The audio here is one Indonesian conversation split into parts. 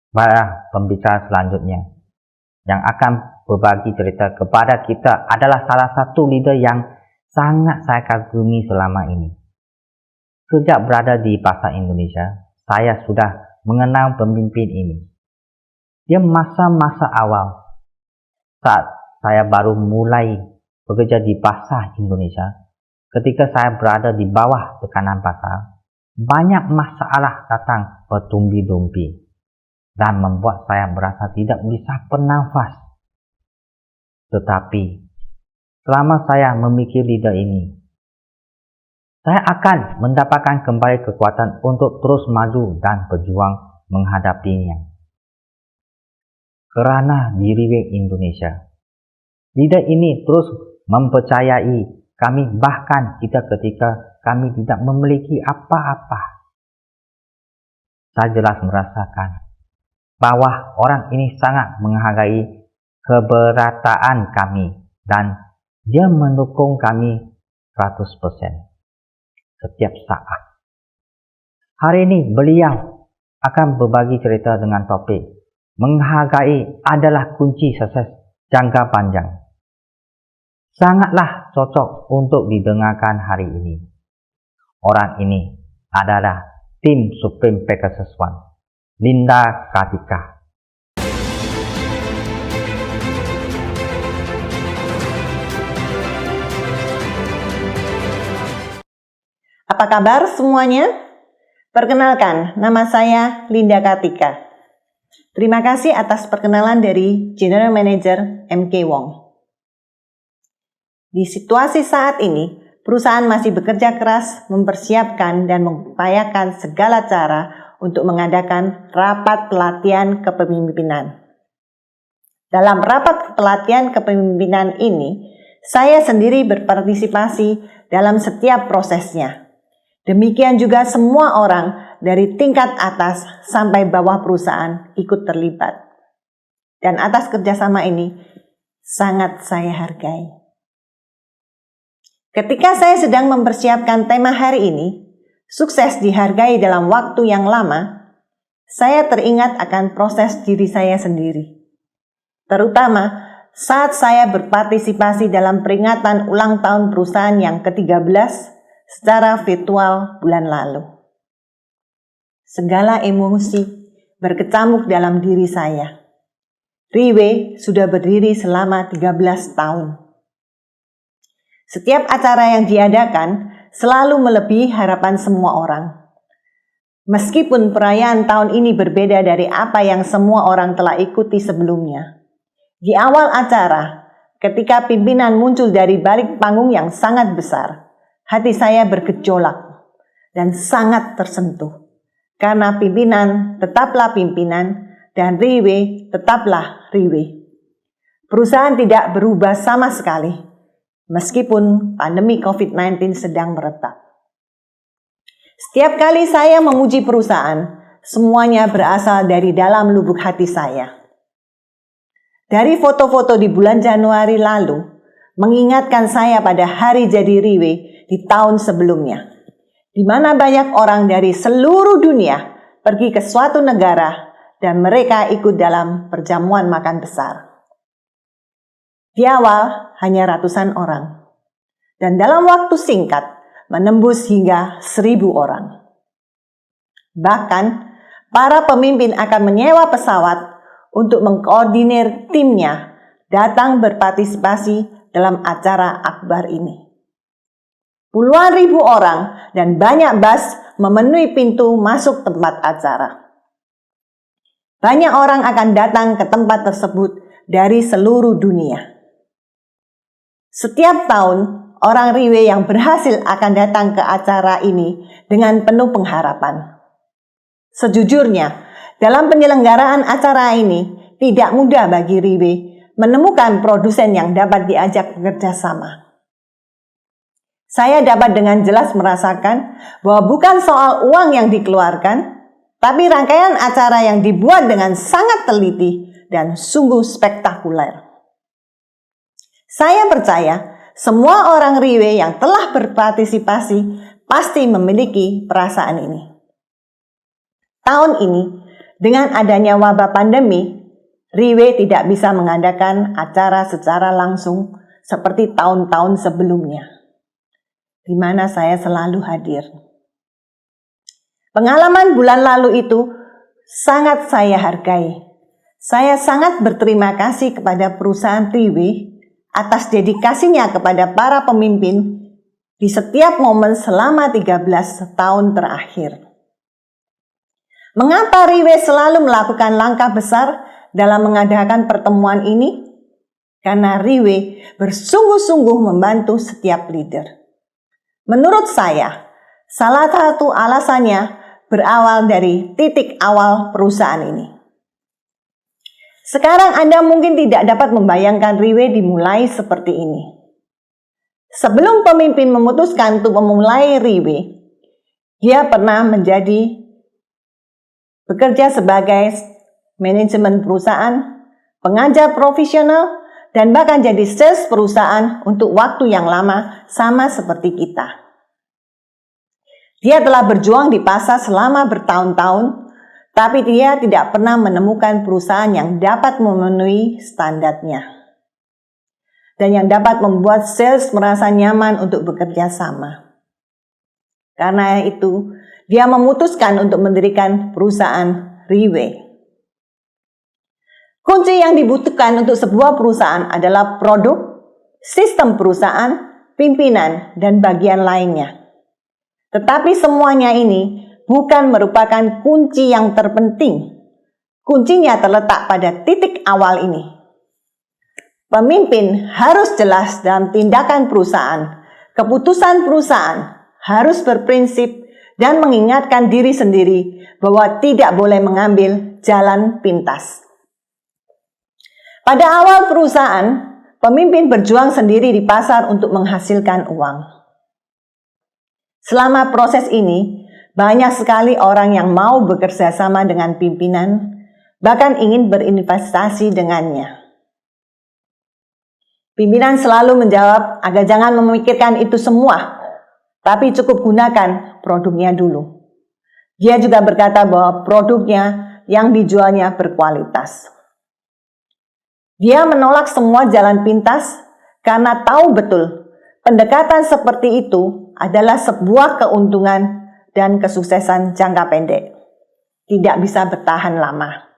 Para pembicara selanjutnya yang akan berbagi cerita kepada kita adalah salah satu leader yang sangat saya kagumi selama ini. Sejak berada di Pasar Indonesia, saya sudah mengenal pemimpin ini. Dia masa-masa awal saat saya baru mulai bekerja di Pasar Indonesia. Ketika saya berada di bawah tekanan pasar, banyak masalah datang bertumbi-tumbi dan membuat saya merasa tidak bisa bernafas. Tetapi selama saya memikir leader ini, saya akan mendapatkan kembali kekuatan untuk terus maju dan berjuang menghadapinya. Kerana di Riway Indonesia, leader ini terus mempercayai kami, bahkan ketika kami tidak memiliki apa-apa. Saya jelas merasakan bahwa orang ini sangat menghargai keberatan kami dan dia mendukung kami 100% setiap saat. Hari ini beliau akan berbagi cerita dengan topik menghargai adalah kunci sukses jangka panjang. Sangatlah cocok untuk didengarkan hari ini. Orang ini adalah tim Supreme Pegasus One, Linda Kartika. Apa kabar semuanya? Perkenalkan, nama saya Linda Kartika. Terima kasih atas perkenalan dari General Manager MK Wong. Di situasi saat ini, perusahaan masih bekerja keras mempersiapkan dan mengupayakan segala cara untuk mengadakan rapat pelatihan kepemimpinan. Dalam rapat pelatihan kepemimpinan ini, saya sendiri berpartisipasi dalam setiap prosesnya. Demikian juga semua orang dari tingkat atas sampai bawah perusahaan ikut terlibat. Dan atas kerjasama ini sangat saya hargai. Ketika saya sedang mempersiapkan tema hari ini, sukses dihargai dalam waktu yang lama, saya teringat akan proses diri saya sendiri. Terutama saat saya berpartisipasi dalam peringatan ulang tahun perusahaan yang ke-13 secara virtual bulan lalu. Segala emosi berkecamuk dalam diri saya. Riway sudah berdiri selama 13 tahun. Setiap acara yang diadakan selalu melebihi harapan semua orang. Meskipun perayaan tahun ini berbeda dari apa yang semua orang telah ikuti sebelumnya. Di awal acara, ketika pimpinan muncul dari balik panggung yang sangat besar, hati saya bergejolak dan sangat tersentuh. Karena pimpinan tetaplah pimpinan dan Riway tetaplah Riway. Perusahaan tidak berubah sama sekali, meskipun pandemi COVID-19 sedang meretap. Setiap kali saya memuji perusahaan, semuanya berasal dari dalam lubuk hati saya. Dari foto-foto di bulan Januari lalu, mengingatkan saya pada hari jadi Riway di tahun sebelumnya, di mana banyak orang dari seluruh dunia pergi ke suatu negara dan mereka ikut dalam perjamuan makan besar. Di awal hanya ratusan orang, dan dalam waktu singkat menembus hingga 1.000 orang. Bahkan, para pemimpin akan menyewa pesawat untuk mengkoordinir timnya datang berpartisipasi dalam acara akbar ini. Puluhan ribu orang dan banyak bus memenuhi pintu masuk tempat acara. Banyak orang akan datang ke tempat tersebut dari seluruh dunia. Setiap tahun, orang Riway yang berhasil akan datang ke acara ini dengan penuh pengharapan. Sejujurnya, dalam penyelenggaraan acara ini tidak mudah bagi Riway menemukan produsen yang dapat diajak bekerja sama. Saya dapat dengan jelas merasakan bahwa bukan soal uang yang dikeluarkan, tapi rangkaian acara yang dibuat dengan sangat teliti dan sungguh spektakuler. Saya percaya semua orang Riway yang telah berpartisipasi pasti memiliki perasaan ini. Tahun ini, Dengan adanya wabah pandemi, Riwe tidak bisa mengadakan acara secara langsung seperti tahun-tahun sebelumnya, di mana saya selalu hadir. Pengalaman bulan lalu itu sangat saya hargai. Saya sangat berterima kasih kepada perusahaan Riwe atas dedikasinya kepada para pemimpin di setiap momen selama 13 tahun terakhir. Mengapa Riwe selalu melakukan langkah besar dalam mengadakan pertemuan ini? Karena Riwe bersungguh-sungguh membantu setiap leader. Menurut saya, salah satu alasannya berawal dari titik awal perusahaan ini. Sekarang Anda mungkin tidak dapat membayangkan Riwe dimulai seperti ini. Sebelum pemimpin memutuskan untuk memulai Riwe, dia pernah bekerja sebagai manajemen perusahaan, pengajar profesional, dan bahkan jadi sales perusahaan untuk waktu yang lama sama seperti kita. Dia telah berjuang di pasar selama bertahun-tahun, tapi dia tidak pernah menemukan perusahaan yang dapat memenuhi standarnya dan yang dapat membuat sales merasa nyaman untuk bekerja sama. Karena itu, dia memutuskan untuk mendirikan perusahaan Riwe. Kunci yang dibutuhkan untuk sebuah perusahaan adalah produk, sistem perusahaan, pimpinan, dan bagian lainnya. Tetapi semuanya ini bukan merupakan kunci yang terpenting. Kuncinya terletak pada titik awal ini. Pemimpin harus jelas dalam tindakan perusahaan. Keputusan perusahaan harus berprinsip dan mengingatkan diri sendiri bahwa tidak boleh mengambil jalan pintas. Pada awal perusahaan, pemimpin berjuang sendiri di pasar untuk menghasilkan uang. Selama proses ini, banyak sekali orang yang mau bekerja sama dengan pimpinan, bahkan ingin berinvestasi dengannya. Pimpinan selalu menjawab agar jangan memikirkan itu semua, tapi cukup gunakan produknya dulu. Dia juga berkata bahwa produknya yang dijualnya berkualitas. Dia menolak semua jalan pintas karena tahu betul pendekatan seperti itu adalah sebuah keuntungan dan kesuksesan jangka pendek. Tidak bisa bertahan lama.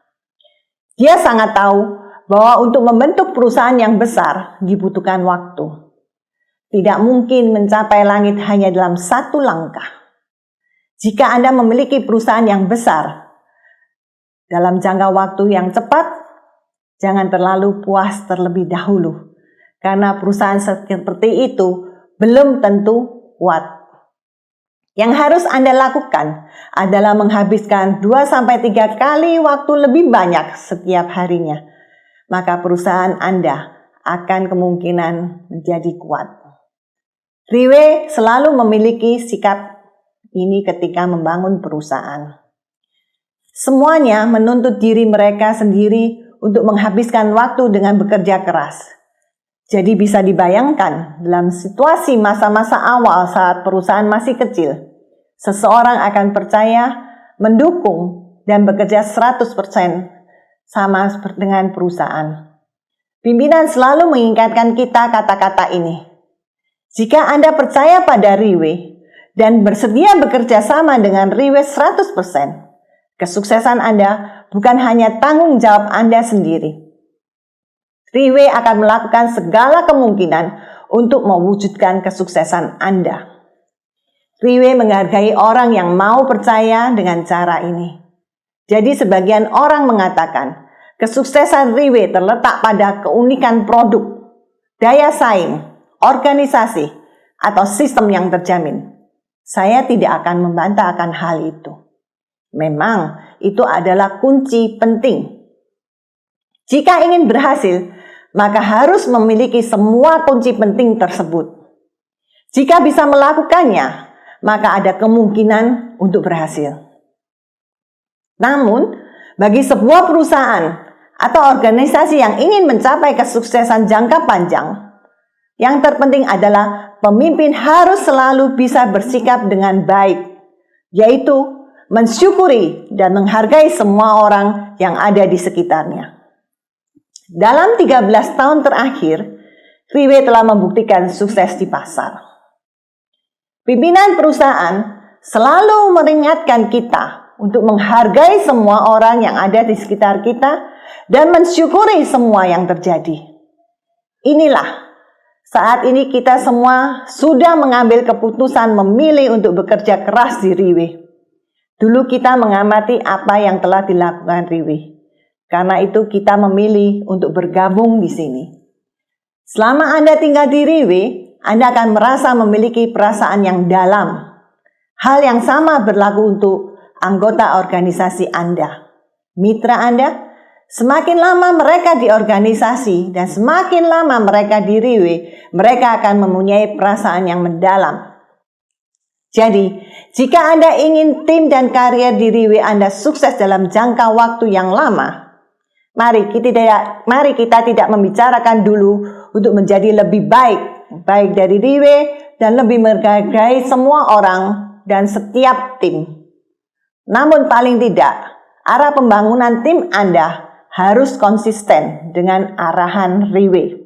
Dia sangat tahu bahwa untuk membentuk perusahaan yang besar dibutuhkan waktu. Tidak mungkin mencapai langit hanya dalam satu langkah. Jika Anda memiliki perusahaan yang besar, dalam jangka waktu yang cepat, jangan terlalu puas terlebih dahulu. Karena perusahaan seperti itu belum tentu kuat. Yang harus Anda lakukan adalah menghabiskan 2-3 kali waktu lebih banyak setiap harinya. Maka perusahaan Anda akan kemungkinan menjadi kuat. Riwe selalu memiliki sikap ini ketika membangun perusahaan. Semuanya menuntut diri mereka sendiri untuk menghabiskan waktu dengan bekerja keras. Jadi bisa dibayangkan dalam situasi masa-masa awal saat perusahaan masih kecil, seseorang akan percaya, mendukung, dan bekerja 100% sama seperti dengan perusahaan. Pimpinan selalu mengingatkan kita kata-kata ini. Jika Anda percaya pada Riwe dan bersedia bekerja sama dengan Riwe 100%, kesuksesan Anda bukan hanya tanggung jawab Anda sendiri. Riwe akan melakukan segala kemungkinan untuk mewujudkan kesuksesan Anda. Riwe menghargai orang yang mau percaya dengan cara ini. Jadi sebagian orang mengatakan, kesuksesan Riwe terletak pada keunikan produk, daya saing, organisasi, atau sistem yang terjamin. Saya tidak akan membantah akan hal itu. Memang itu adalah kunci penting. Jika ingin berhasil, maka harus memiliki semua kunci penting tersebut. Jika bisa melakukannya, maka ada kemungkinan untuk berhasil. Namun, bagi sebuah perusahaan atau organisasi yang ingin mencapai kesuksesan jangka panjang, yang terpenting adalah pemimpin harus selalu bisa bersikap dengan baik, yaitu mensyukuri dan menghargai semua orang yang ada di sekitarnya. Dalam 13 tahun terakhir, Riwe telah membuktikan sukses di pasar. Pimpinan perusahaan selalu mengingatkan kita untuk menghargai semua orang yang ada di sekitar kita dan mensyukuri semua yang terjadi. Inilah saat ini kita semua sudah mengambil keputusan memilih untuk bekerja keras di Riwe. Dulu kita mengamati apa yang telah dilakukan Riwe. Karena itu kita memilih untuk bergabung di sini. Selama Anda tinggal di Riwe, Anda akan merasa memiliki perasaan yang dalam. Hal yang sama berlaku untuk anggota organisasi Anda. Mitra Anda, semakin lama mereka di organisasi dan semakin lama mereka di Riwe, mereka akan mempunyai perasaan yang mendalam. Jadi, jika Anda ingin tim dan karier di Riwe Anda sukses dalam jangka waktu yang lama, mari kita tidak membicarakan dulu untuk menjadi lebih baik dari Riwe dan lebih menghargai semua orang dan setiap tim. Namun paling tidak, arah pembangunan tim Anda harus konsisten dengan arahan Riwe.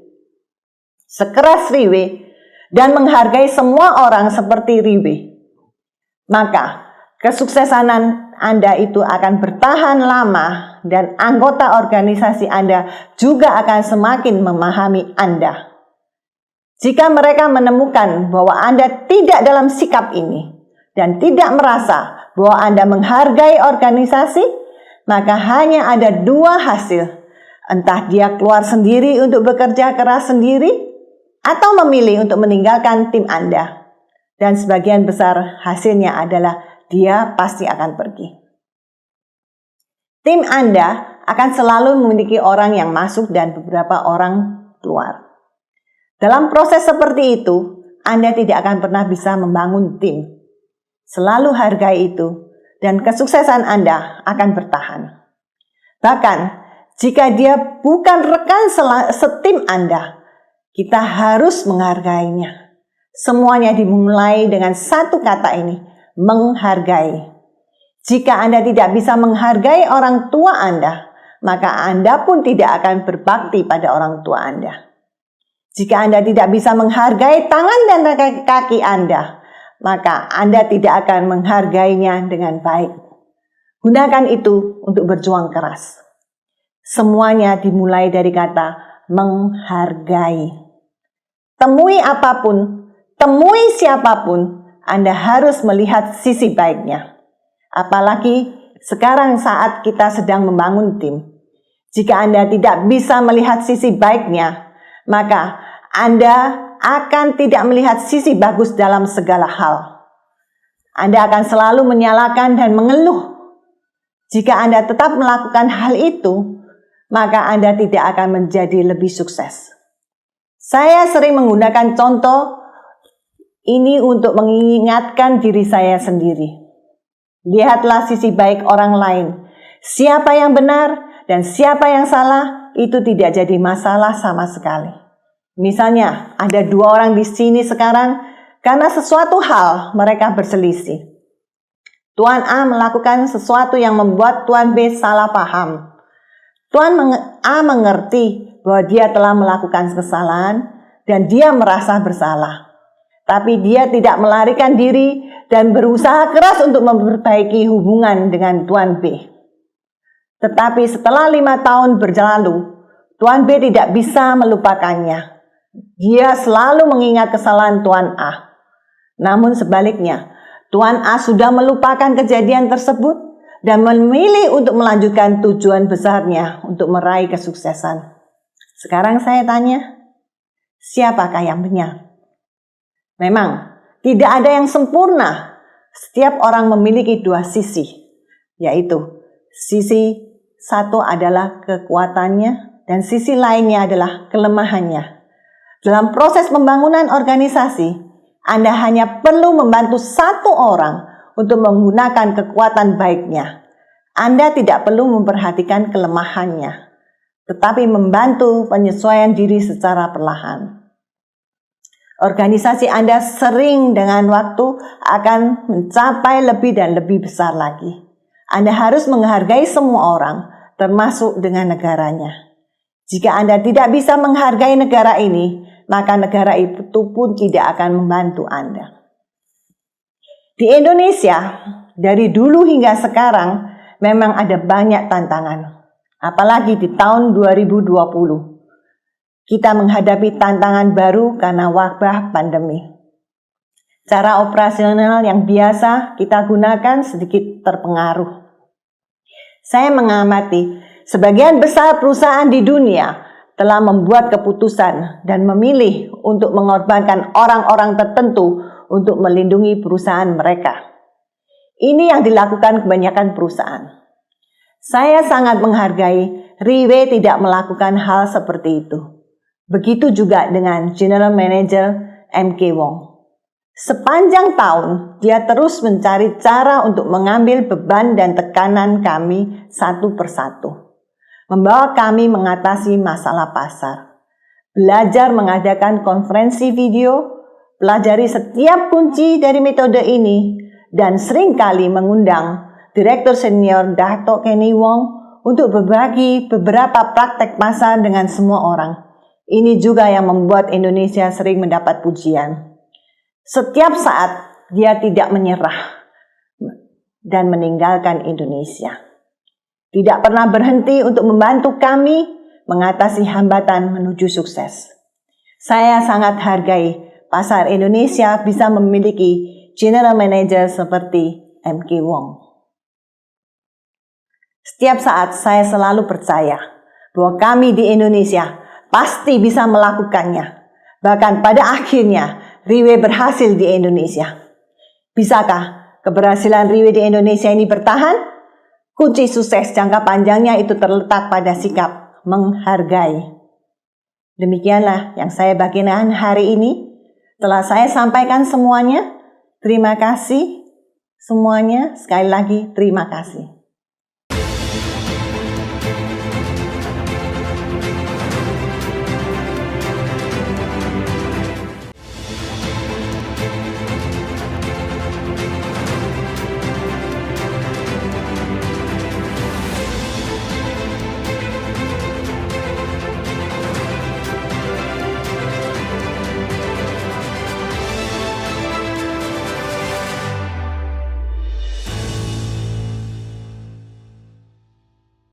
Sekeras Riwe dan menghargai semua orang seperti Riwe, maka kesuksesan Anda itu akan bertahan lama dan anggota organisasi Anda juga akan semakin memahami Anda. Jika mereka menemukan bahwa Anda tidak dalam sikap ini dan tidak merasa bahwa Anda menghargai organisasi, maka hanya ada dua hasil. Entah dia keluar sendiri untuk bekerja keras sendiri atau memilih untuk meninggalkan tim Anda. Dan sebagian besar hasilnya adalah dia pasti akan pergi. Tim Anda akan selalu memiliki orang yang masuk dan beberapa orang keluar. Dalam proses seperti itu, Anda tidak akan pernah bisa membangun tim. Selalu hargai itu dan kesuksesan Anda akan bertahan. Bahkan, jika dia bukan rekan setim Anda, kita harus menghargainya. Semuanya dimulai dengan satu kata ini, menghargai. Jika Anda tidak bisa menghargai orang tua Anda, maka Anda pun tidak akan berbakti pada orang tua Anda. Jika Anda tidak bisa menghargai tangan dan kaki Anda, maka Anda tidak akan menghargainya dengan baik. Gunakan itu untuk berjuang keras. Semuanya dimulai dari kata menghargai. Temui apapun, temui siapapun, Anda harus melihat sisi baiknya. Apalagi sekarang saat kita sedang membangun tim. Jika Anda tidak bisa melihat sisi baiknya, maka Anda akan tidak melihat sisi bagus dalam segala hal. Anda akan selalu menyalahkan dan mengeluh. Jika Anda tetap melakukan hal itu, maka Anda tidak akan menjadi lebih sukses. Saya sering menggunakan contoh ini untuk mengingatkan diri saya sendiri. Lihatlah sisi baik orang lain. Siapa yang benar dan siapa yang salah itu tidak jadi masalah sama sekali. Misalnya, ada dua orang di sini sekarang karena sesuatu hal mereka berselisih. Tuan A melakukan sesuatu yang membuat Tuan B salah paham. Tuan A mengerti bahwa dia telah melakukan kesalahan dan dia merasa bersalah. Tapi dia tidak melarikan diri dan berusaha keras untuk memperbaiki hubungan dengan Tuan B. Tetapi setelah 5 tahun berlalu, Tuan B tidak bisa melupakannya. Dia selalu mengingat kesalahan Tuan A. Namun sebaliknya, Tuan A sudah melupakan kejadian tersebut dan memilih untuk melanjutkan tujuan besarnya untuk meraih kesuksesan. Sekarang saya tanya, siapakah yang benar? Memang, tidak ada yang sempurna. Setiap orang memiliki dua sisi, yaitu sisi satu adalah kekuatannya dan sisi lainnya adalah kelemahannya. Dalam proses pembangunan organisasi, Anda hanya perlu membantu satu orang untuk menggunakan kekuatan baiknya. Anda tidak perlu memperhatikan kelemahannya, tetapi membantu penyesuaian diri secara perlahan. Organisasi Anda sering dengan waktu akan mencapai lebih dan lebih besar lagi. Anda harus menghargai semua orang, termasuk dengan negaranya. Jika Anda tidak bisa menghargai negara ini, maka negara itu pun tidak akan membantu Anda. Di Indonesia, dari dulu hingga sekarang, memang ada banyak tantangan. Apalagi di tahun 2020. Kita menghadapi tantangan baru karena wabah pandemi. Cara operasional yang biasa kita gunakan sedikit terpengaruh. Saya mengamati sebagian besar perusahaan di dunia telah membuat keputusan dan memilih untuk mengorbankan orang-orang tertentu untuk melindungi perusahaan mereka. Ini yang dilakukan kebanyakan perusahaan. Saya sangat menghargai Riwe tidak melakukan hal seperti itu. Begitu juga dengan General Manager M.K. Wong. Sepanjang tahun, dia terus mencari cara untuk mengambil beban dan tekanan kami satu persatu. Membawa kami mengatasi masalah pasar. Belajar mengadakan konferensi video, pelajari setiap kunci dari metode ini, dan seringkali mengundang Direktur Senior Dato' Kenny Wong untuk berbagi beberapa praktek pasar dengan semua orang. Ini juga yang membuat Indonesia sering mendapat pujian. Setiap saat dia tidak menyerah dan meninggalkan Indonesia. Tidak pernah berhenti untuk membantu kami mengatasi hambatan menuju sukses. Saya sangat hargai pasar Indonesia bisa memiliki general manager seperti M.K. Wong. Setiap saat saya selalu percaya bahwa kami di Indonesia pasti bisa melakukannya. Bahkan pada akhirnya, Riwe berhasil di Indonesia. Bisakah keberhasilan Riwe di Indonesia ini bertahan? Kunci sukses jangka panjangnya itu terletak pada sikap menghargai. Demikianlah yang saya bagikan hari ini. Telah saya sampaikan semuanya. Terima kasih semuanya. Sekali lagi terima kasih.